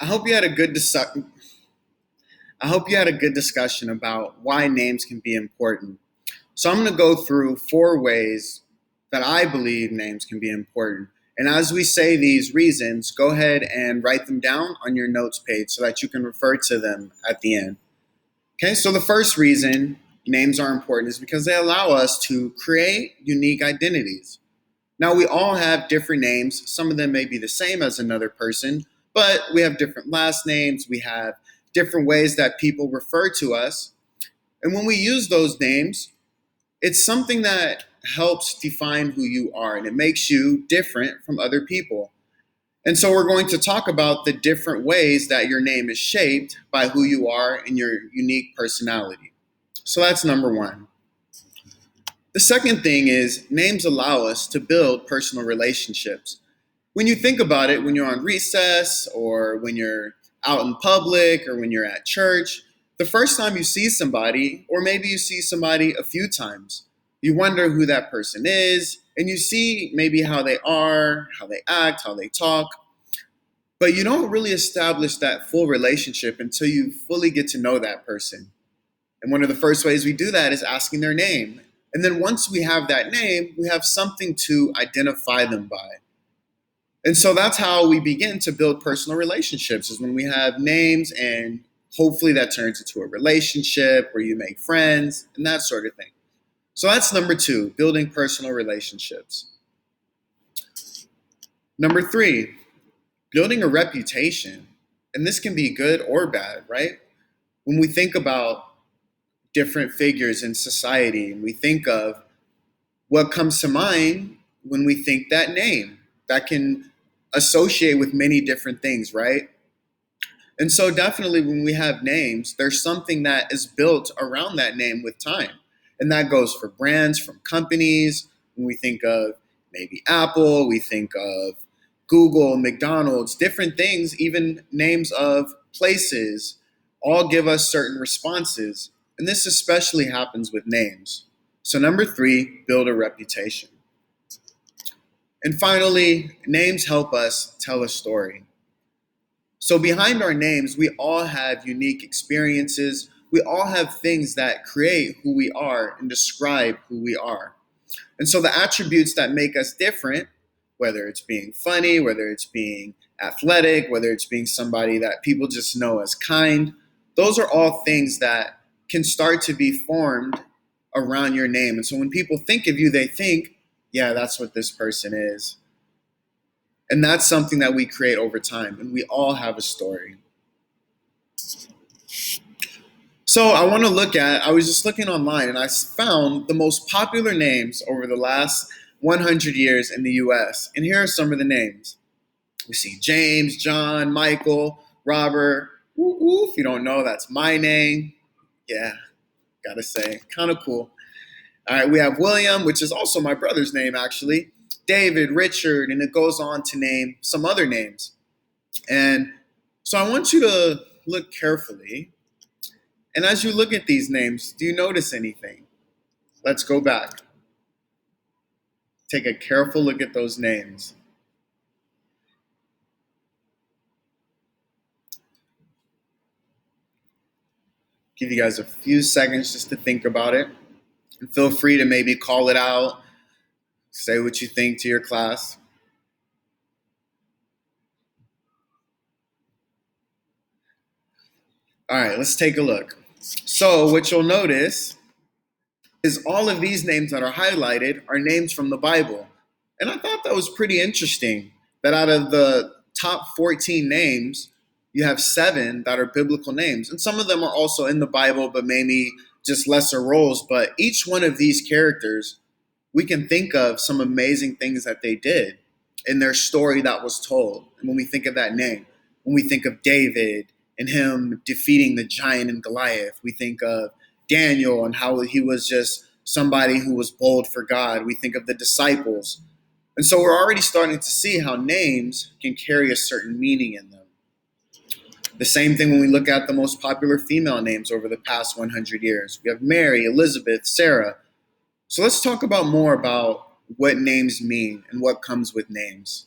I hope you had a good dis- I hope you had a good discussion about why names can be important. So I'm going to go through 4 ways that I believe names can be important. And as we say these reasons, go ahead and write them down on your notes page so that you can refer to them at the end. Okay, so the first reason names are important is because they allow us to create unique identities. Now, we all have different names. Some of them may be the same as another person, but we have different last names. We have different ways that people refer to us. And when we use those names, it's something that helps define who you are and it makes you different from other people. And so we're going to talk about the different ways that your name is shaped by who you are and your unique personality. So that's number one. The second thing is names allow us to build personal relationships. When you think about it, when you're on recess or when you're out in public or when you're at church, the first time you see somebody, or maybe you see somebody a few times, you wonder who that person is, and you see maybe how they are, how they act, how they talk, but you don't really establish that full relationship until you fully get to know that person. And one of the first ways we do that is asking their name. And then once we have that name, we have something to identify them by. And so that's how we begin to build personal relationships, is when we have names, and hopefully that turns into a relationship where you make friends and that sort of thing. So that's number 2, building personal relationships. Number 3, building a reputation. And this can be good or bad, right? When we think about different figures in society and we think of what comes to mind when we think that name, that can associate with many different things, right? And so definitely when we have names, there's something that is built around that name with time. And that goes for brands, from companies. When we think of maybe Apple, we think of Google, McDonald's, different things, even names of places, all give us certain responses. And this especially happens with names. So number 3, build a reputation. And finally, names help us tell a story. So behind our names, we all have unique experiences. We all have things that create who we are and describe who we are. And so the attributes that make us different, whether it's being funny, whether it's being athletic, whether it's being somebody that people just know as kind, those are all things that can start to be formed around your name. And so when people think of you, they think, yeah, that's what this person is. And that's something that we create over time. And we all have a story. So I was just looking online and I found the most popular names over the last 100 years in the US. And here are some of the names. We see James, John, Michael, Robert. If you don't know, that's my name. Yeah, gotta say, kind of cool. All right, we have William, which is also my brother's name, actually. David, Richard, and it goes on to name some other names. And so I want you to look carefully. And as you look at these names, do you notice anything? Let's go back. Take a careful look at those names. Give you guys a few seconds just to think about it. And feel free to maybe call it out, say what you think to your class. All right, let's take a look. So what you'll notice is all of these names that are highlighted are names from the Bible. And I thought that was pretty interesting that out of the top 14 names, you have 7 that are biblical names. And some of them are also in the Bible, but maybe just lesser roles. But each one of these characters, we can think of some amazing things that they did in their story that was told. And when we think of that name, when we think of David and him defeating the giant in Goliath, we think of Daniel and how he was just somebody who was bold for God. We think of the disciples. And so we're already starting to see how names can carry a certain meaning in them. The same thing when we look at the most popular female names over the past 100 years. We have Mary, Elizabeth, Sarah. So let's talk about more about what names mean and what comes with names.